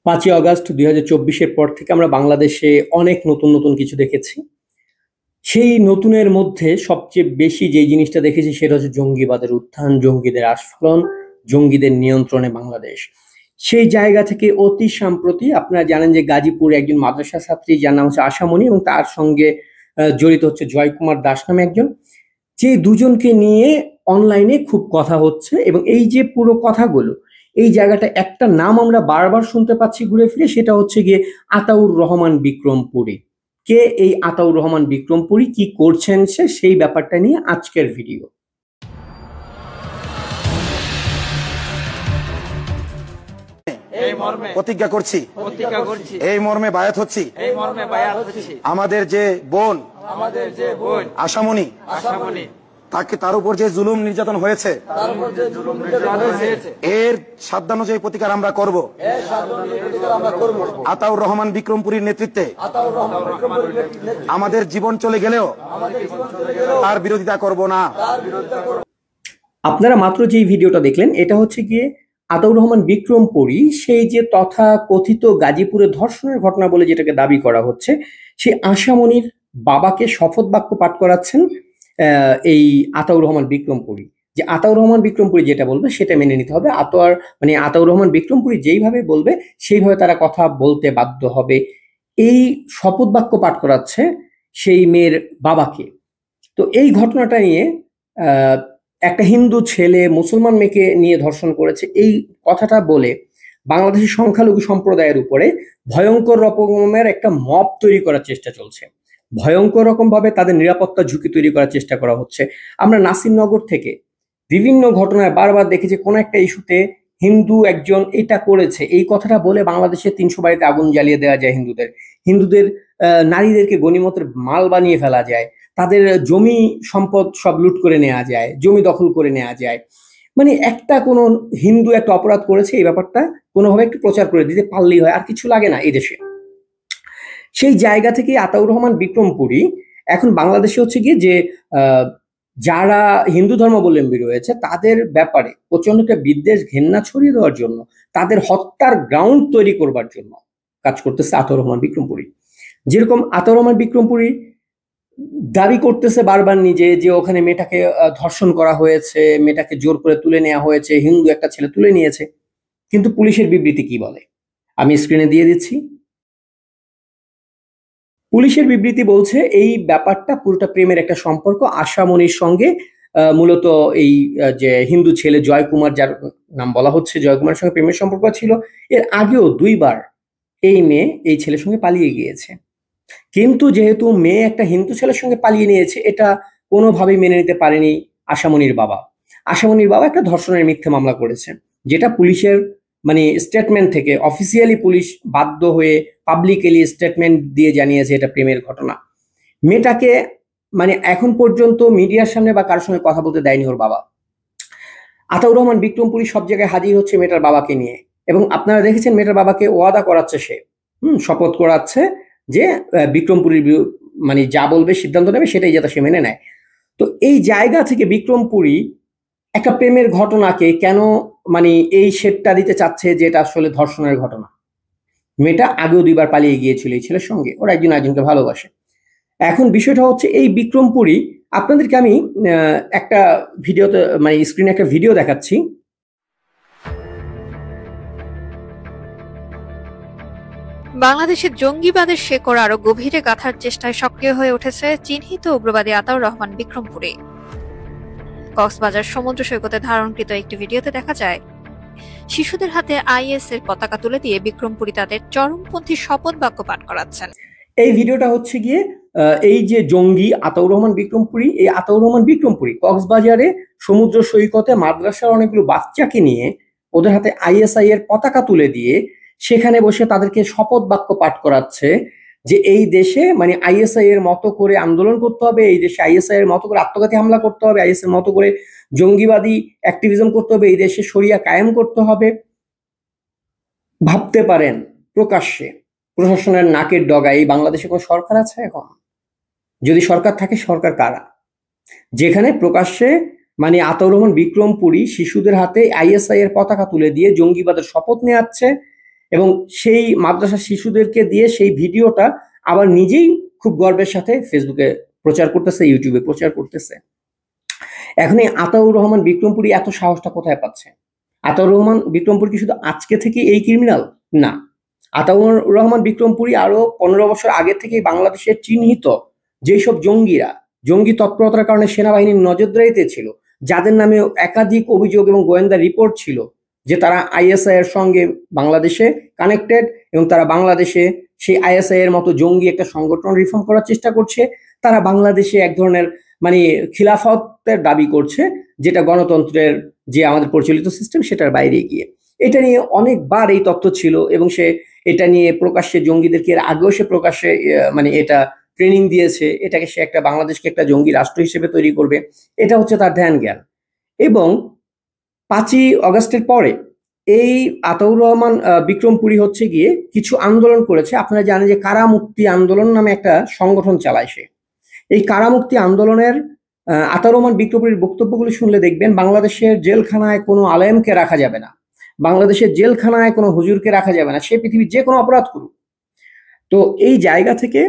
৫ই অগাস্ট ২০২৪-এর পর থেকে আমরা বাংলাদেশে অনেক নতুন, নতুন কিছু দেখেছি। সেই নতুনের মধ্যে সবচেয়ে বেশি যেই জিনিসটা দেখেছি সেটা হচ্ছে জঙ্গিবাদের উত্থান, জঙ্গিদের আস্ফালন, জঙ্গিদের নিয়ন্ত্রণে বাংলাদেশ। সেই জায়গা থেকে অতি সম্প্রতি আপনারা জানেন যে গাজীপুরে একজন মাদ্রাসা ছাত্রী যার নাম হচ্ছে আশামণি এবং তার সঙ্গে জড়িত হচ্ছে জয়কুমার দাস নামে একজন। যে দুজনকে নিয়ে অনলাইনে খুব কথা হচ্ছে এবং এই যে পুরো কথাগুলো এই জায়গাটা একটা নাম আমরা বারবার শুনতে পাচ্ছি ঘুরে ফিরে, সেটা হচ্ছে গিয়ে আতাউর রহমান বিক্রমপুরী। কে এই আতাউর রহমান বিক্রমপুরী, কি করছেন সে, সেই ব্যাপারটা নিয়ে আজকের ভিডিও। প্রতিজ্ঞা করছি, এই মর্মে বায়াত হচ্ছি, আমাদের যে বোন আশামণি তাকে তার উপর যে জুলুম নির্যাতন হয়েছে এর সাধ্যানুযায়ী প্রতিকার আমরা করব। আতাউর রহমান বিক্রমপুরীর নেতৃত্বে আমাদের জীবন চলে গেলেও তার বিরোধিতা করব না। আপনারা মাত্র যেই ভিডিওটা দেখলেন এটা হচ্ছে গিয়ে আতাউর রহমান বিক্রমপুরী, সেই যে তথা কথিত গাজীপুরে ধর্ষণের ঘটনা বলে যেটাকে দাবি করা হচ্ছে, সেই আশামণির বাবাকে শপথ বাক্য পাঠ করাচ্ছেন এই আতাউর রহমান বিক্রমপুরী। যে আতাউর রহমান বিক্রমপুরী যেটা বলবে সেটা মেনে নিতে হবে। আতাউর রহমান বিক্রমপুরী যেইভাবে বলবে সেইভাবে তারা কথা বলতে বাধ্য হবে। এই শপথ বাক্য পাঠ করাচ্ছে সেই মেয়ের বাবাকে। তো এই ঘটনাটা নিয়ে একটা হিন্দু ছেলে মুসলমান মেয়েকে নিয়ে ধর্ষণ করেছে এই কথাটা বলে বাংলাদেশের সংখ্যালঘু সম্প্রদায়ের উপরে ভয়ঙ্কর রকমের একটা মব তৈরি করার চেষ্টা চলছে। ভয়ঙ্কর রকম ভাবে তাদের নিরাপত্তা ঝুঁকি তৈরি করার চেষ্টা করা হচ্ছে। আমরা নাসিরনগর থেকে বিভিন্ন ঘটনায় বারবার দেখেছি কোনো একটা ইস্যুতে হিন্দু একজন এটা করেছে এই কথাটা বলে বাংলাদেশের ৩০০ বাড়িতে আগুন জ্বালিয়ে দেওয়া যায়। হিন্দুদের নারীদেরকে গণিমতের মাল বানিয়ে ফেলা যায়, তাদের জমি সম্পদ সব লুট করে নেওয়া যায়, জমি দখল করে নেওয়া যায়। মানে একটা কোনো হিন্দু একটা অপরাধ করেছে এই ব্যাপারটা কোনোভাবে একটু প্রচার করে দিতে পারলেই হয়, আর কিছু লাগে না এই দেশে। সেই জায়গা থেকে আতাউর রহমান বিক্রমপুরী এখন বাংলাদেশে হচ্ছে গিয়ে যে যারা হিন্দু ধর্মাবলম্বী রয়েছে তাদের ব্যাপারে প্রচন্ড একটা বিদ্বেষ ঘেন্না ছড়িয়ে দেওয়ার জন্য, তাদের হত্যার গ্রাউন্ড তৈরি করবার জন্য কাজ করতেছে আতাউর রহমান বিক্রমপুরী। যেরকম আতাউর রহমান বিক্রমপুরী দাবি করতেছে বারবার নিজে যে ওখানে মেয়েটাকে ধর্ষণ করা হয়েছে, মেয়েটাকে জোর করে তুলে নেওয়া হয়েছে, হিন্দু একটা ছেলে তুলে নিয়েছে। কিন্তু পুলিশের বিবৃতি কি বলে আমি স্ক্রিনে দিয়ে দিচ্ছি। পুলিশের বিবৃতি বলছে এই ব্যাপারটা পুরোটা প্রেমের একটা সম্পর্ক আশামণির সঙ্গে। মূলত এই যে হিন্দু ছেলে জয়কুমার, যার নাম বলা হচ্ছে, জয়কুমারের সঙ্গে প্রেমের সম্পর্ক ছিল। এর আগেও ২ বার এই মেয়ে এই ছেলের সঙ্গে পালিয়ে গিয়েছে। কিন্তু যেহেতু মেয়ে একটা হিন্দু ছেলের সঙ্গে পালিয়ে নিয়েছে এটা কোনোভাবেই মেনে নিতে পারেনি আশামণির বাবা। আশামণির বাবা একটা ধর্ষণের মিথ্যে মামলা করেছে, যেটা পুলিশের মানে স্টেটমেন্ট থেকে অফিসিয়ালি পুলিশ বাধ্য হয়ে পাবলিকলি স্টেটমেন্ট দিয়ে জানিয়েছে এটা প্রেমের ঘটনা। মেয়েটাকে মানে এখন পর্যন্ত মিডিয়ার সামনে বা কারোর সঙ্গে কথা বলতে দেয়নি ওর বাবা। আতাউর রহমান বিক্রমপুরী সব জায়গায় হাজির হচ্ছে মেয়েটার বাবাকে নিয়ে, এবং আপনারা দেখেছেন মেয়েটার বাবাকে ওয়াদা করাচ্ছে, সে শপথ করাচ্ছে যে বিক্রমপুরীর মানে যা বলবে, সিদ্ধান্ত নেবে সেটাই যাতে সে মেনে নেয়। তো এই জায়গা থেকে বিক্রমপুরী একটা প্রেমের ঘটনাকে কেন মানে এই শেডটা দিতে চাচ্ছে যে এটা আসলে ধর্ষণের ঘটনা। মেয়েটা আগেও ২ বার পালিয়ে গিয়েছিল এই ছেলের সঙ্গে, ওরা একজন একজনকে ভালোবাসে। এখন বিষয়টা হচ্ছে এই বিক্রমপুরী, আপনাদেরকে আমি একটা ভিডিওতে মানে স্ক্রিনে একটা ভিডিও দেখাচ্ছি। বাংলাদেশের জঙ্গিবাদের শেকড় আরো গভীরে গাঁথার চেষ্টায় সক্রিয় হয়ে উঠেছে চিহ্নিত উগ্রবাদী আতাউর রহমান বিক্রমপুরী। কক্সবাজার সমুদ্র সৈকতে ধারণকৃত একটি ভিডিওতে দেখা যায় শিশুদের হাতে আইএস এর পতাকা তুলে দিয়ে বিক্রমপুরী তাদের চরমপন্থী শপথ বাক্য পাঠ করাচ্ছেন। এই ভিডিওটা হচ্ছে গিয়ে এই যে জঙ্গি আতাউর রহমান বিক্রমপুরী, এই আতাউর রহমান বিক্রমপুরী কক্সবাজারে সমুদ্র সৈকতে মাদ্রাসার অনেকগুলো বাচ্চাকে নিয়ে ওদের হাতে আইএসআই এর পতাকা তুলে দিয়ে সেখানে বসে তাদেরকে শপথ বাক্য পাঠ করাচ্ছে যে এই দেশে মানে আইএসআই এর মতো করে আন্দোলন করতে হবে, এই দেশে আইএসআই এর মতো করে আত্মঘাতী হামলা করতে হবে, আইএস এর মতো করে জঙ্গিবাদী অ্যাক্টিভিজম করতে হবে, এই দেশে শরিয়া কায়েম করতে হবে। ভাবতে পারেন প্রকাশ্যে প্রশাসনের নাকের ডগায় এই বাংলাদেশে কোনো সরকার আছে এখন? যদি সরকার থাকে সরকার কারা? যেখানে প্রকাশ্যে মানে আতাউর রহমান বিক্রমপুরী শিশুদের হাতে আইএসআই এর পতাকা তুলে দিয়ে জঙ্গিবাদের শপথ নেওয়াচ্ছে এবং সেই মাদ্রাসা শিশুদেরকে দিয়ে সেই ভিডিওটা আবার নিজেই খুব গর্বের সাথে ফেসবুকে প্রচার করতেছে, ইউটিউবে প্রচার করতেছে। এখন এই আতাউর রহমান বিক্রমপুরী এত সাহসটা কোথায় পাচ্ছে? আতাউর রহমান বিক্রমপুরী কি শুধু আজকে থেকে এই ক্রিমিনাল? না, আতাউর রহমান বিক্রমপুরী আরো 15 বছর আগে থেকেই বাংলাদেশের চিহ্নিত যেসব জঙ্গিরা জঙ্গি তৎপরতার কারণে সেনাবাহিনীর নজরদারিতে ছিল, যাদের নামে একাধিক অভিযোগ এবং গোয়েন্দা রিপোর্ট ছিল যে তারা আইএসআই এর সঙ্গে বাংলাদেশে কানেক্টেড এবং তারা বাংলাদেশে সেই আইএসআই এর মতো জঙ্গি একটা সংগঠন রিফর্ম করার চেষ্টা করছে, তারা বাংলাদেশে এক ধরনের মানে খিলাফতের দাবি করছে, যেটা গণতন্ত্রের যে আমাদের প্রচলিত সিস্টেম সেটার বাইরে গিয়ে। এটা নিয়ে অনেকবার এই তথ্য ছিল এবং সে এটা নিয়ে প্রকাশ্যে জঙ্গিদেরকে এর আগেও সে প্রকাশ্যে মানে এটা ট্রেনিং দিয়েছে, এটাকে সে একটা বাংলাদেশকে একটা জঙ্গি রাষ্ট্র হিসেবে তৈরি করবে, এটা হচ্ছে তার ধ্যান জ্ঞান। এবং 5ই অগাস্টের পরে এই আতাউর রহমান বিক্রমপুরী হচ্ছে গিয়ে কিছু আন্দোলন করেছে। আপনারা জানেন যে কারা মুক্তি আন্দোলন নামে একটা সংগঠন চালায় সে। এই কারা মুক্তি আন্দোলনের আতাউর রহমান বিক্রমপুরীর বক্তব্যগুলো শুনলে দেখবেন বাংলাদেশের জেলখানায় কোনো আলেমকে রাখা যাবে না, বাংলাদেশের জেলখানায় কোনো হুজুরকে রাখা যাবে না, সে পৃথিবীর যে কোনো অপরাধ করুক। তো এই জায়গা থেকে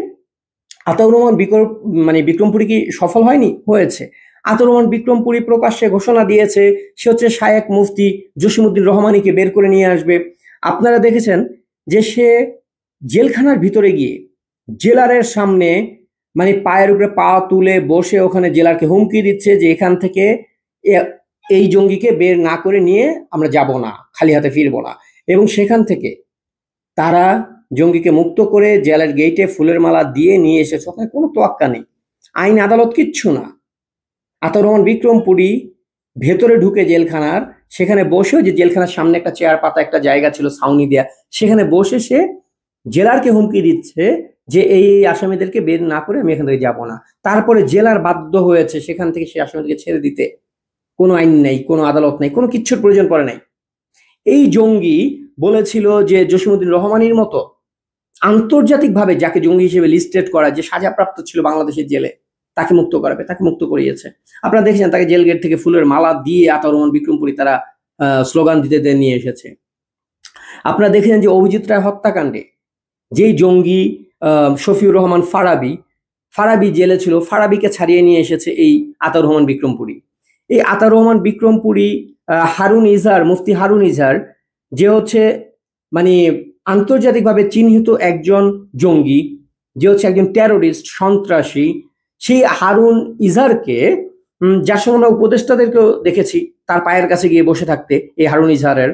আতাউর রহমান বিক্রমপুরী কি সফল হয়নি? হয়েছে। আতাউর রহমান বিক্রমপুরী প্রকাশ্যে ঘোষণা দিয়েছে সে হচ্ছে শায়েখ মুফতি জসিমউদ্দিন রহমানীকে বের করে নিয়ে আসবে। আপনারা দেখেছেন যে সে জেলখানার ভিতরে গিয়ে জেলারের সামনে মানে পায়ের উপরে পা তুলে বসে ওখানে জেলারকে হুমকি দিচ্ছে যে এখান থেকে এই জঙ্গিকে বের না করে নিয়ে আমরা যাব না, খালি হাতে ফিরবো না। এবং সেখান থেকে তারা জঙ্গিকে মুক্ত করে জেলের গেটে ফুলের মালা দিয়ে নিয়ে এসেছে। ওখানে কোনো তোয়াক্কা নেই, আইন আদালত কিচ্ছু না। আতাউর রহমান বিক্রমপুরী ভেতরে ঢুকে জেলখানার সেখানে বসেও, যে জেলখানার সামনে একটা চেয়ার পাতা একটা জায়গা ছিল ছাউনি দেয়া, সেখানে বসে সে জেলারকে হুমকি দিচ্ছে যে এই আসামিদেরকে বের না করে আমি এখান থেকে যাবো না। তারপরে জেলার বাধ্য হয়েছে সেখান থেকে সে আসামিদেরকে ছেড়ে দিতে। কোনো আইন নেই, কোনো আদালত নেই, কোনো কিচ্ছুর প্রয়োজন পড়ে নাই। এই জঙ্গি বলেছিল যে জসিমউদ্দিন রহমানীর মতো আন্তর্জাতিকভাবে যাকে জঙ্গি হিসেবে লিস্টেড করা, যে সাজাপ্রাপ্ত ছিল বাংলাদেশের জেলে, তাকে মুক্ত করাবে, তাকে মুক্ত করিয়েছে। আপনারা দেখেছেন তাকে জেল গেট থেকে ফুলের মালা দিয়ে আতাউর রহমান বিক্রমপুরী তারা স্লোগান দিতে নিয়ে এসেছে। আপনারা দেখেছেন যে অভিজিৎ রায় হত্যাকাণ্ডে যেই জঙ্গি শফিউর রহমান ফারাবি জেলে ছিল, ফারাবিকে ছাড়িয়ে নিয়ে এসেছে এই আতাউর রহমান বিক্রমপুরী। এই আতাউর রহমান বিক্রমপুরী মুফতি হারুন ইজহার যে হচ্ছে মানে আন্তর্জাতিকভাবে চিহ্নিত একজন জঙ্গি, যে হচ্ছে একজন টেরোরিস্ট সন্ত্রাসী, সেই হারুন ইজহারকে যার সঙ্গে আমরা উপদেষ্টাদেরকেও দেখেছি তার পায়ের কাছে গিয়ে বসে থাকতে, এই হারুন ইজহারের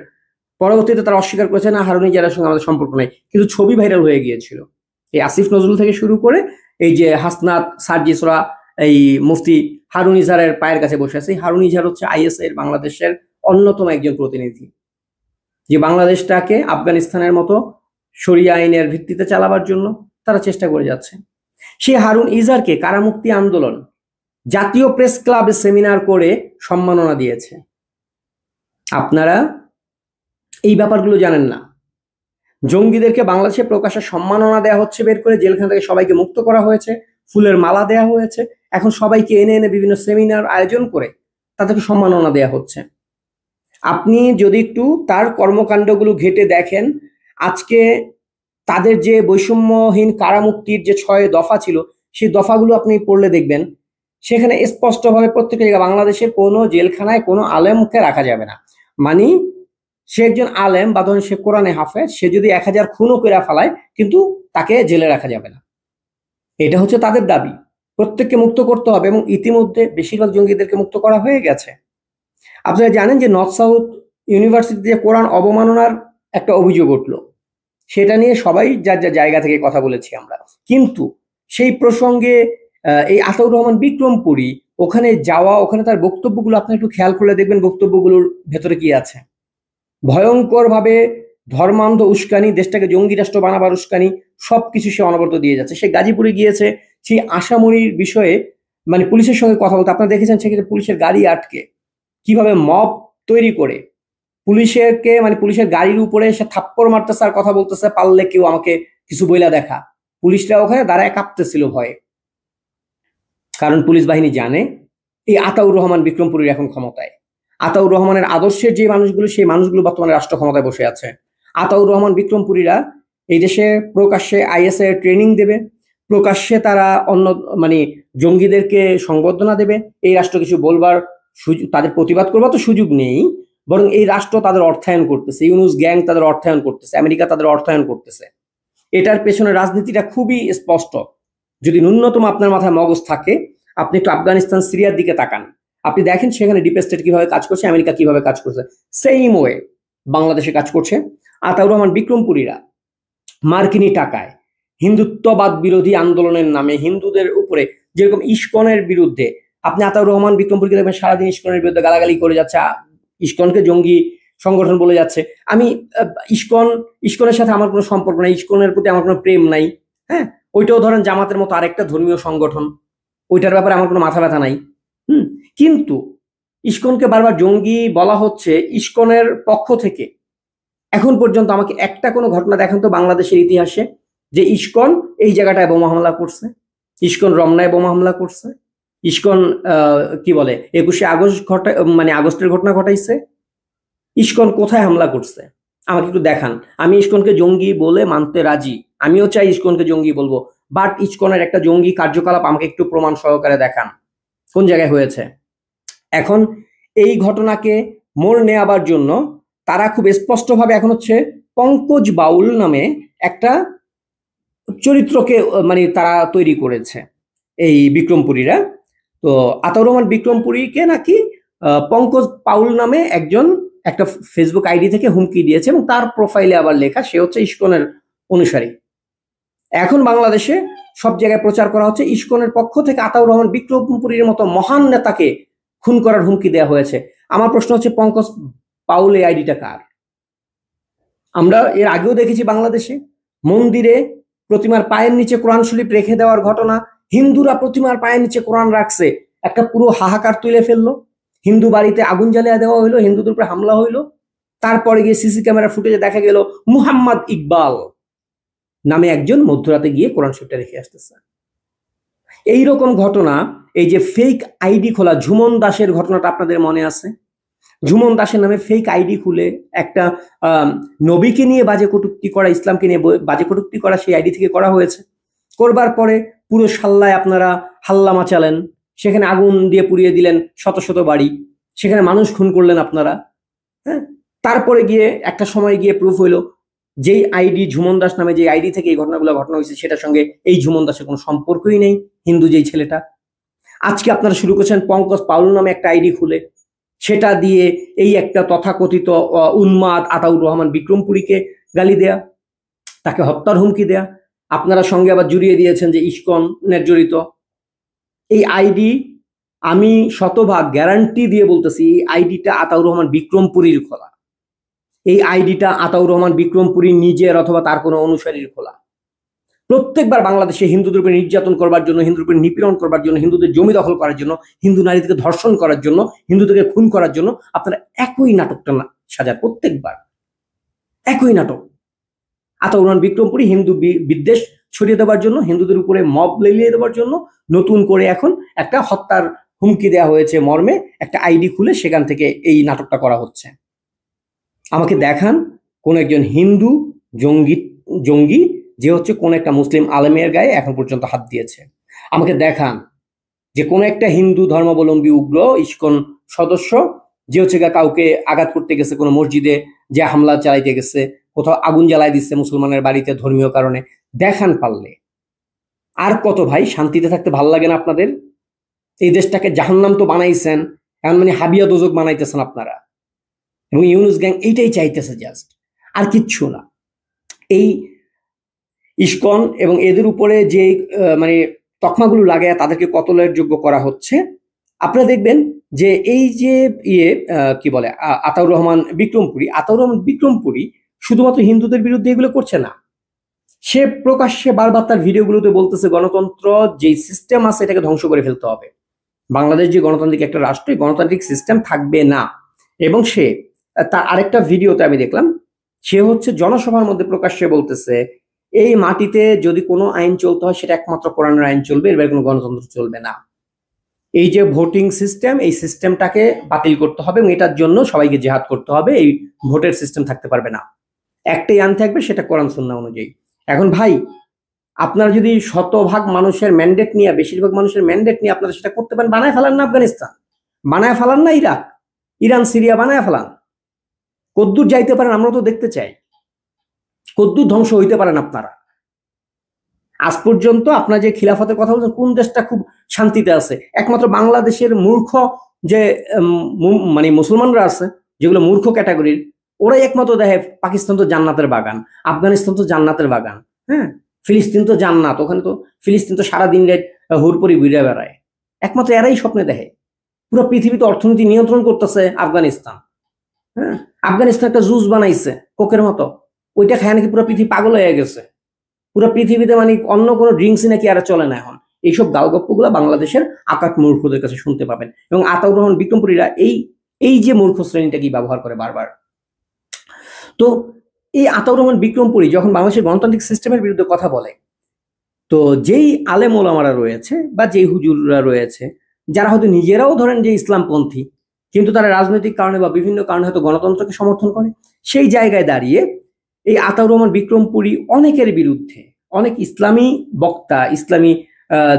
পরবর্তীতে তারা অস্বীকার করেছে না হারুন ইজহারের সঙ্গে আমাদের সম্পর্ক নেই, কিন্তু ছবি ভাইরাল হয়ে গিয়েছিল। এই আসিফ নজরুল থেকে শুরু করে এই যে হাসনাত সার্জিসরা এই মুফতি হারুন ইজহারের পায়ের কাছে বসে আছে। হারুন ইজহার হচ্ছে আইএসআই এর বাংলাদেশের অন্যতম একজন প্রতিনিধি, যে বাংলাদেশটাকে আফগানিস্তানের মতো শরিয়া আইনের ভিত্তিতে চালাবার জন্য তারা চেষ্টা করে যাচ্ছে। সেই হারুন ইজহারকে কারামুক্তি আন্দোলন জাতীয় প্রেস ক্লাবে সেমিনার করে সম্মাননা দিয়েছে। আপনারা এই ব্যাপারগুলো জানেন না। জঙ্গিদেরকে বাংলাদেশে প্রকাশ্যে সম্মাননা দেওয়া হচ্ছে, বের করে জেলখানা থেকে সবাইকে মুক্ত করা হয়েছে, ফুলের মালা দেওয়া হয়েছে, এখন সবাইকে এনে এনে বিভিন্ন সেমিনার আয়োজন করে তাদেরকে সম্মাননা দেওয়া হচ্ছে। আপনি যদি একটু তার কর্মকাণ্ডগুলো ঘেটে দেখেন, আজকে তাদের যে বৈষম্যহীন কারামুক্তির যে 6 দফা ছিল, সেই দফাগুলো আপনি পড়লে দেখবেন সেখানে স্পষ্টভাবে প্রত্যেকটা জায়গায় বাংলাদেশের কোনো জেলখানায় কোনো আলেমকে রাখা যাবে না। মানে সে একজন আলেম বা ধরেন সে কোরআনে হাফেজ, সে যদি 1000 খুনও করে ফেলায় কিন্তু তাকে জেলে রাখা যাবে না। এটা হচ্ছে তাদের দাবি, প্রত্যেককে মুক্ত করতে হবে এবং ইতিমধ্যে বেশিরভাগ জঙ্গিদেরকে মুক্ত করা হয়ে গেছে। আপনারা জানেন যে নর্থ সাউথ ইউনিভার্সিটিতে কোরআন অবমাননার একটা অভিযোগ উঠলো, সেটা নিয়ে সবাই যার যার জায়গা থেকে কথা বলেছি আমরা, কিন্তু সেই প্রসঙ্গে এই আতাউর রহমান বিক্রমপুরী ওখানে যাওয়া, ওখানে তার বক্তব্যগুলো আপনি একটু খেয়াল করলে দেখবেন বক্তব্যগুলোর ভেতরে কি আছে। ভয়ঙ্কর ভাবে ধর্মান্ধ উস্কানি, দেশটাকে জঙ্গি রাষ্ট্র বানাবার উস্কানি, সবকিছু সে অনবরত দিয়ে যাচ্ছে। সে গাজীপুরে গিয়েছে সেই আশামণির বিষয়ে মানে পুলিশের সঙ্গে কথা বলতে, আপনারা দেখেছেন সেক্ষেত্রে পুলিশের গাড়ি আটকে কিভাবে মব তৈরি করে পুলিশেরকে মানে পুলিশের গাড়ির উপরে সে থাপ্পড় মারতেছে আর কথা বলতেছে, পারলে কেউ আমাকে কিছু বইলা দেখা। পুলিশরা ওখানে দাঁড়ায় কাঁপতেছিল ভয়ে, কারণ পুলিশ বাহিনী জানে এই আতাউর রহমান বিক্রমপুরীর এখন ক্ষমতায়। আতাউর রহমানের আদর্শের যে মানুষগুলো, সেই মানুষগুলো বর্তমানে রাষ্ট্র ক্ষমতায় বসে আছে। আতাউর রহমান বিক্রমপুরীরা এই দেশে প্রকাশ্যে আইএস এর ট্রেনিং দেবে, প্রকাশ্যে তারা অন্য মানে জঙ্গিদেরকে সংবর্ধনা দেবে, এই রাষ্ট্র কিছু বলবার সুযোগ, তাদের প্রতিবাদ করবার তো সুযোগ নেই, বরং এই রাষ্ট্র তাদের অর্থায়ন করতেছে, ইউনুস গ্যাং তাদের অর্থায়ন করতেছে, আমেরিকা তাদের অর্থায়ন করতেছে। এটার পেছনে রাজনীতিটা খুবই স্পষ্ট। যদি ন্যূনতম আপনার মাথায় মগজ থাকে, আপনি একটু আফগানিস্তান সিরিয়ার দিকে তাকান, আপনি দেখেন সেখানে ডিপ স্টেট কিভাবে কাজ করছে, আমেরিকা কিভাবে কাজ করছে, সেম ওয়ে বাংলাদেশে কাজ করছে। আতাউর রহমান বিক্রমপুরীরা মার্কিনী টাকায় হিন্দুত্ববাদ বিরোধী আন্দোলনের নামে হিন্দুদের উপরে, যেরকম ইস্কনের বিরুদ্ধে আপনি আতাউর রহমান বিক্রমপুরীকে দেখবেন সারাদিন ইস্কনের বিরুদ্ধে গালাগালি করে যাচ্ছে, ইস্কনকে জঙ্গি সংগঠন বলে যাচ্ছে। আমি ইস্কনের সাথে আমার কোনো সম্পর্ক নাই, ইস্কনের প্রতি আমার কোনো প্রেম নাই, হ্যাঁ, ওইটাও ধরেন জামাতের মতো আরেকটা ধর্মীয় সংগঠন, ওইটার ব্যাপারে আমার কোনো মাথা ব্যথা নাই। কিন্তু ইস্কনকে বারবার জঙ্গি বলা হচ্ছে ইস্কনের পক্ষ থেকে। এখন পর্যন্ত আমাকে একটা কোনো ঘটনা দেখান তো বাংলাদেশের ইতিহাসে যে ইস্কন এই জায়গাটায় বোমা হামলা করছে, ইস্কন রমনায় বোমা হামলা করছে, ইস্কন কি বলে 21শে আগস্ট মানে আগস্টের ঘটনা ঘটাইছে। ইস্কন কোথায় হামলা করছে আমাকে একটু দেখান। আমি ইস্কনকে জঙ্গি বলে মানতে রাজি, আমিও চাই ইস্কনকে জঙ্গি বলবো, বাট ইস্কনের একটা জঙ্গি কার্যকলাপ আমাকে একটু প্রমাণ সহকারে দেখান কোন জায়গায় হয়েছে। এখন এই ঘটনাকে মোড় নেওয়ার জন্য তারা খুব স্পষ্টভাবে এখন হচ্ছে পঙ্কজ বাউল নামে একটা চরিত্রকে মানে তারা তৈরি করেছে এই বিক্রমপুরীরা। তো আতাউর রহমান বিক্রমপুরীকে নাকি পঙ্কজ পাউল নামে একজন একটা ফেসবুক আইডি থেকে হুমকি দিয়েছে, এবং তার প্রোফাইলে আবার লেখা সে হচ্ছে ইস্কনের অনুসারী। এখন বাংলাদেশে সব জায়গায় প্রচার করা হচ্ছে ইস্কনের পক্ষ থেকে আতাউর রহমান বিক্রমপুরীর মতো মহান নেতাকে খুন করার হুমকি দেওয়া হয়েছে। আমার প্রশ্ন হচ্ছে পঙ্কজ পাউল এই আইডিটা কার? আমরা এর আগেও দেখেছি বাংলাদেশে মন্দিরে প্রতিমার পায়ের নিচে কোরআন শরীফ রেখে দেওয়ার ঘটনা, হিন্দুরা প্রতিমার পায়ের নিচে কোরআন রাখছে, একটা পুরো হাহাকার তুলে ফেললো, হিন্দু বাড়িতে আগুন জ্বালিয়ে দেওয়া হইলো, হিন্দুদের উপরে হামলা হইলো। তারপরে গিয়ে সিসি ক্যামেরা ফুটেজে দেখা গেল মুহাম্মদ ইকবাল নামে একজন মধ্যরাতে গিয়ে কোরআন শরীফটা রেখে আসতেছে। এইরকম ঘটনা, এই যে ফেক আইডি খোলা ঝুমন দাসের ঘটনাটা আপনাদের মনে আছে? ঝুমন দাসের নামে ফেক আইডি খুলে একটা নবীকে নিয়ে বাজে কটূক্তি করা, ইসলামকে নিয়ে বাজে কটূক্তি করা সেই আইডি থেকে করা হয়েছে। করবার পরে পুরো সাল্লায় আপনারা হাল্লা মাচালেন, সেখানে আগুন দিয়ে পুড়িয়ে দিলেন শত শত বাড়ি, সেখানে মানুষ খুন করলেন আপনারা। হ্যাঁ, তারপরে গিয়ে একটা সময় গিয়ে প্রুফ হইলো যেই আইডি ঝুমন দাস নামে যে আইডি থেকে এই ঘটনাগুলো ঘটনা হয়েছে সেটার সঙ্গে এই ঝুমন দাসের কোনো সম্পর্কই নেই, হিন্দু যেই ছেলেটা। আজকে আপনারা শুরু করছেন পঙ্কজ পাউল নামে একটা আইডি খুলে সেটা দিয়ে এই একটা তথাকথিত উন্মাদ আতাউর রহমান বিক্রমপুরীকে গালি দেয়া, তাকে হত্যার হুমকি দেয়া। আপনারা সঙ্গে আবার জুড়িয়ে দিয়েছেন যে ইস্কনের জড়িত। এই আইডি আমি শতভাগ গ্যারান্টি দিয়ে বলতেছি এই আইডিটা আতাউর রহমান বিক্রমপুরীর খোলা, এই আইডিটা আতাউর রহমান বিক্রমপুরী নিজের অথবা তার কোনো অনুসারীর খোলা। প্রত্যেকবার বাংলাদেশে হিন্দুদের উপরে নির্যাতন করবার জন্য, হিন্দুদের উপরে নিপীড়ন করবার জন্য, হিন্দুদের জমি দখল করার জন্য, হিন্দু নারীদেরকে ধর্ষণ করার জন্য, হিন্দুদেরকে খুন করার জন্য আপনারা একই নাটকটা সাজার, প্রত্যেকবার একই নাটক। আতাউর রহমান বিক্রমপুরী হিন্দু বিদ্বেষ ছড়িয়ে দেওয়ার জন্য, হিন্দুদের উপরে মব লেলিয়ে দেওয়ার জন্য নতুন করে এখন একটা হত্যার হুমকি দেওয়া হয়েছে মর্মে একটা আইডি খুলে সেখান থেকে এই নাটকটা করা হচ্ছে। আমাকে দেখান কোন একজন হিন্দু জঙ্গি যে হচ্ছে কোন একটা মুসলিম আলেমের গায়ে এখন পর্যন্ত হাত দিয়েছে। আমাকে দেখান যে কোন একটা হিন্দু ধর্মাবলম্বী উগ্র ইস্কন সদস্য যে হচ্ছে কাউকে আঘাত করতে গেছে, কোনো মসজিদে যে হামলা চালাইতে গেছে, কোথাও আগুন জ্বালাই দিচ্ছে মুসলমানের বাড়িতে ধর্মীয় কারণে। দেখান পারলে। আর কত ভাই শান্তিতে থাকতে ভাল লাগে না আপনাদের? এই দেশটাকে জাহান্নাম তো বানাইছেন, এখন মানে হাবিয়া দোজক বানাইতেছেন আপনারা, এবং ইউনুস গ্যাং এইটাই চাইতেছে জাস্ট, আর কিচ্ছু না। এই ইস্কন এবং এদের উপরে যে মানে তকমাগুলো লাগায় তাদেরকে কতলের যোগ্য করা হচ্ছে। আপনারা দেখবেন যে এই যে কি বলে আতাউর রহমান বিক্রমপুরী শুধুমাত্র হিন্দুদের বিরুদ্ধে এগুলো করছে না, সে প্রকাশ্যে বারবার তার ভিডিওগুলোতে বলতেছে গণতন্ত্র যে সিস্টেম আছে এটাকে ধ্বংস করে ফেলতে হবে, বাংলাদেশ যে গণতান্ত্রিক একটা রাষ্ট্র, গণতান্ত্রিক সিস্টেম থাকবে না। এবং সে তার আরেকটা ভিডিওতে আমি দেখলাম সে হচ্ছে জনসভার মধ্যে প্রকাশ্যে বলতেছে এই মাটিতে যদি কোনো আইন চলতে হয় সেটা একমাত্র কোরআনের আইন চলবে, এর বাইরে কোনো গণতন্ত্র চলবে না। এই যে ভোটিং সিস্টেম, এই সিস্টেমটাকে বাতিল করতে হবে এবং এটার জন্য সবাইকে জেহাদ করতে হবে, এই ভোটের সিস্টেম থাকতে পারবে না। একটাই আইন থাকবে, সেটা কোরআন সুন্নাহ অনুযায়ী। এখন ভাই, আপনারা যদি শতভাগ মানুষের ম্যান্ডেট নিয়ে, বেশিরভাগ মানুষের ম্যান্ডেট নিয়ে আপনারা সেটা করতে পারেন, বানায় ফেলান না আফগানিস্তান, বানায় ফেলান না ইরাক, ইরান, সিরিয়া বানায় ফেলান। কদ্দূর যাইতে পারেন আমরা তো দেখতে চাই, কদ্দূর ধ্বংস হইতে পারেন আপনারা। আজ পর্যন্ত আপনার যে খিলাফতের কথা বলছেন, কোন দেশটা খুব শান্তিতে আছে? একমাত্র বাংলাদেশের মূর্খ যে মানে মুসলমানরা আছে, যেগুলো মূর্খ ক্যাটাগরির, ওরাই একমাত্র দেখে পাকিস্তান তো জান্নাতের বাগান, আফগানিস্তান তো জান্নাতের বাগান, হ্যাঁ, ফিলিস্তিন তো জান্নাত, ওখানে তো ফিলিস্তিন তো সারাদিন রাত হুড়পড়ি ঘুরে বেড়ায়। একমাত্র এরাই স্বপ্নে দেখে। পুরো পৃথিবীতে অর্থনীতি নিয়ন্ত্রণ করতেছে আফগানিস্তান। হ্যাঁ, আফগানিস্তান একটা জুস বানাইছে কোকের মতো, ওইটা খায় নাকি পুরো পৃথিবী পাগল হয়ে গেছে। পুরো পৃথিবীতে মানে অন্য কোনো ড্রিঙ্কসই নাকি আর চলে না এখন। এইসব গালগপ্পগুলো বাংলাদেশের আকাট মূর্খদের কাছে শুনতে পাবেন। এবং আতাউর রহমান বিক্রমপুরীরা এই যে মূর্খ শ্রেণীটাকেই ব্যবহার করে বারবার। তো এই আতাউর রহমান বিক্রমপুরী যখন বাংলাদেশের গণতান্ত্রিক সিস্টেমের বিরুদ্ধে কথা বলে, তো যেই আলেম ওলামারা রয়েছে বা যেই হুজুররা রয়েছে, যারা হয়তো নিজেরাও ধরেন যে ইসলামপন্থী, কিন্তু তারা রাজনৈতিক কারণে বা বিভিন্ন কারণে হয়তো গণতন্ত্রকে সমর্থন করে, সেই জায়গায় দাঁড়িয়ে এই আতাউর রহমান বিক্রমপুরী অনেকের বিরুদ্ধে, অনেক ইসলামী বক্তা, ইসলামী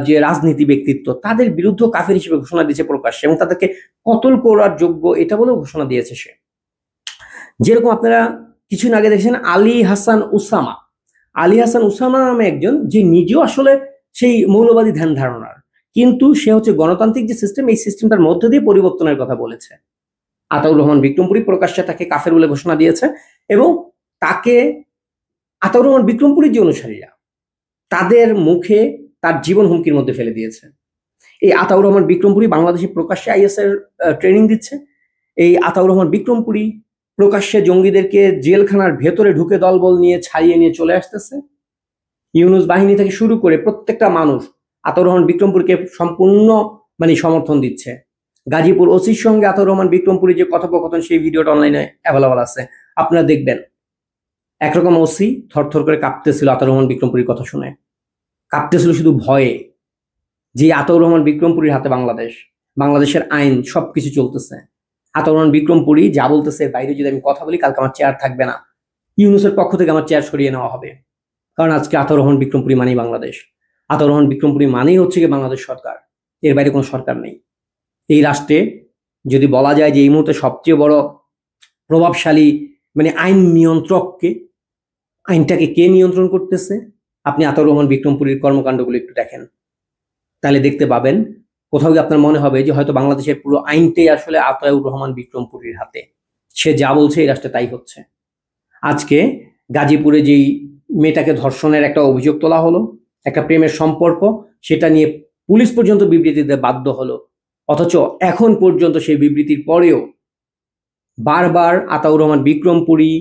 যে রাজনীতি ব্যক্তিত্ব, তাদের বিরুদ্ধে কাফের হিসেবে ঘোষণা দিয়েছে প্রকাশ্যে, এবং তাদেরকে কতল করার যোগ্য এটা বলেও ঘোষণা দিয়েছে সে। যেরকম আপনারা কিছুদিন আগে দেখেছেন আলী হাসান উসামা নামে একজন, যে নিজেও আসলে সেই মৌলবাদী ধ্যান ধারণার, কিন্তু সে হচ্ছে গণতান্ত্রিক যে সিস্টেম, এই সিস্টেমটার মধ্যে দিয়ে পরিবর্তনের কথা বলেছে। আতাউর রহমান বিক্রমপুরী প্রকাশ্যে তাকে কাফের বলে ঘোষণা দিয়েছে, এবং তাকে আতাউর রহমান বিক্রমপুরীর যে অনুসারীরা, তাদের মুখে তার জীবন হুমকির মধ্যে ফেলে দিয়েছে। এই আতাউর রহমান বিক্রমপুরী বাংলাদেশে প্রকাশ্যে আইএস এর ট্রেনিং দিচ্ছে। এই আতাউর রহমান বিক্রমপুরী প্রকাশ্যে জঙ্গিদেরকে জেলখানার ভেতরে ঢুকে দলবল নিয়ে ছাড়িয়ে নিয়ে চলে আসতেছে। ইউনুস বাহিনী থেকে শুরু করে প্রত্যেকটা মানুষ আতাউর রহমান বিক্রমপুরীকে সম্পূর্ণ মানে সমর্থন দিচ্ছে। গাজীপুর ওসির সঙ্গে আতাউর রহমান বিক্রমপুরী যে কথোপকথন, সেই ভিডিওটা অনলাইনে অ্যাভেলেবল আছে, আপনারা দেখবেন। একরকম ওসি থরথর করে কাঁপতেছিল আতাউর রহমান বিক্রমপুরীর কথা শুনে, কাঁপতেছিল শুধু ভয়ে, যে আতাউর রহমান বিক্রমপুরীর হাতে বাংলাদেশের আইন সবকিছু চলতেছে। আতাউর রহমান বিক্রমপুরী যা বলতেছে, বাইরে যদি আমি কথা বলি কালকে আমার চেয়ার থাকবে না, ইউনুসের পক্ষ থেকে আমার চেয়ার সরিয়ে নেওয়া হবে। কারণ আজকে আতাউর রহমান বিক্রমপুরী মানেই বাংলাদেশ, আতাউর রহমান বিক্রমপুরী মানেই হচ্ছে কি বাংলাদেশ সরকার, এর বাইরে কোনো সরকার নেই। এই রাষ্ট্রে যদি বলা যায় যে এই মুহূর্তে সবচেয়ে বড় প্রভাবশালী মানে আইন নিয়ন্ত্রককে, আইনটাকে কে নিয়ন্ত্রণ করতেছে, আপনি আতাউর রহমান বিক্রমপুরীর কর্মকাণ্ডগুলো একটু দেখেন, তাহলে দেখতে পাবেন, কোথাও গিয়ে আপনার মনে হবে যে হয়তো বাংলাদেশের পুরো আইনটাই আসলে আতাউর রহমান বিক্রমপুরীর হাতে। সে যা বলছে এই রাষ্ট্রে তাই হচ্ছে। আজকে গাজীপুরে যেই মেয়েটাকে ধর্ষণের একটা অভিযোগ তোলা হলো, একটা প্রেমের সম্পর্ক, সেটা নিয়ে পুলিশ পর্যন্ত বিবৃতি দিতে বাধ্য হলো, অথচ এখন পর্যন্ত সেই বিবৃতির পরেও বারবার আতাউর রহমান বিক্রমপুরী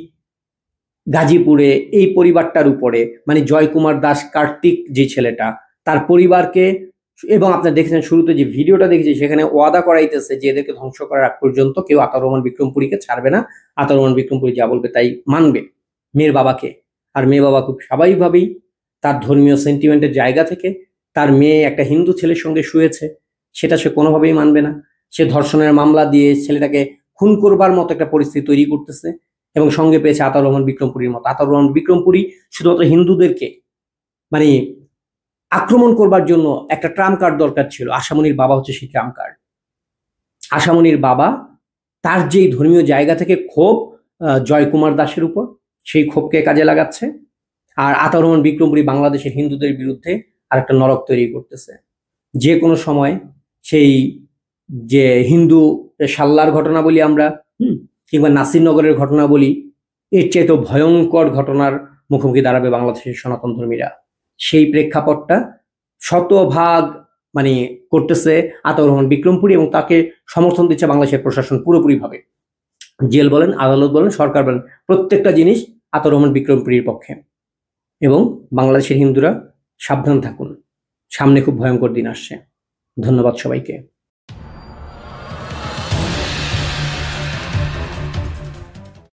গাজীপুরে এই পরিবারটার উপরে, মানে জয়কুমার দাস কার্তিক যে ছেলেটা, তার পরিবারকে, এবং আপনারা দেখেছেন শুরুতে যে ভিডিওটা দেখেছি, সেখানে ওয়াদা করাইতেছে যে এদেরকে ধ্বংস করার আগ পর্যন্ত কেউ আতাউর রহমান বিক্রমপুরীকে ছাড়বে না, আতাউর রহমান বিক্রমপুরী যা বলবে তাই মানবে মেয়ের বাবাকে। আর মেয়ে বাবা খুব স্বাভাবিকভাবেই তার ধর্মীয় সেন্টিমেন্টের জায়গা থেকে, তার মেয়ে একটা হিন্দু ছেলের সঙ্গে শুয়েছে, সেটা সে কোনোভাবেই মানবে না। সে ধর্ষণের মামলা দিয়ে ছেলেটাকে খুন করবার মতো একটা পরিস্থিতি তৈরি করতেছে, এবং সঙ্গে পেয়েছে আতাউর রহমান বিক্রমপুরীর মতো। আতাউর রহমান বিক্রমপুরী শুধুমাত্র হিন্দুদেরকে মানে আক্রমণ করবার জন্য একটা ট্রাম্প কার্ড দরকার ছিল। আশামনির বাবা হচ্ছে সেই ট্রাম্প কার্ড। আশামনির বাবা তার যেই ধর্মীয় জায়গা থেকে ক্ষোভ জয়কুমার দাসের উপর, সেই ক্ষোভকে কাজে লাগাচ্ছে, আর আতাউর রহমান বিক্রমপুরী বাংলাদেশের হিন্দুদের বিরুদ্ধে আর একটা নরক তৈরি করতেছে। যে কোনো সময় সেই যে হিন্দু সাল্লার ঘটনা বলি আমরা, কিংবা নাসিরনগরের ঘটনা বলি, এর চাইতেও ভয়ঙ্কর ঘটনার মুখোমুখি দাঁড়াবে বাংলাদেশের সনাতন ধর্মীরা। সেই প্রেক্ষাপটটা শতভাগ মানে করতেছে আতাউর রহমান বিক্রমপুরী, এবং তাকে সমর্থন দিচ্ছে বাংলাদেশের প্রশাসন পুরোপুরিভাবে। জেল বলেন, আদালত বলেন, সরকার বলেন, প্রত্যেকটা জিনিস আতাউর রহমান বিক্রমপুরীর পক্ষে। এবং বাংলাদেশের হিন্দুরা সাবধান থাকুন, সামনে খুব ভয়ঙ্কর দিন আসছে। ধন্যবাদ সবাইকে।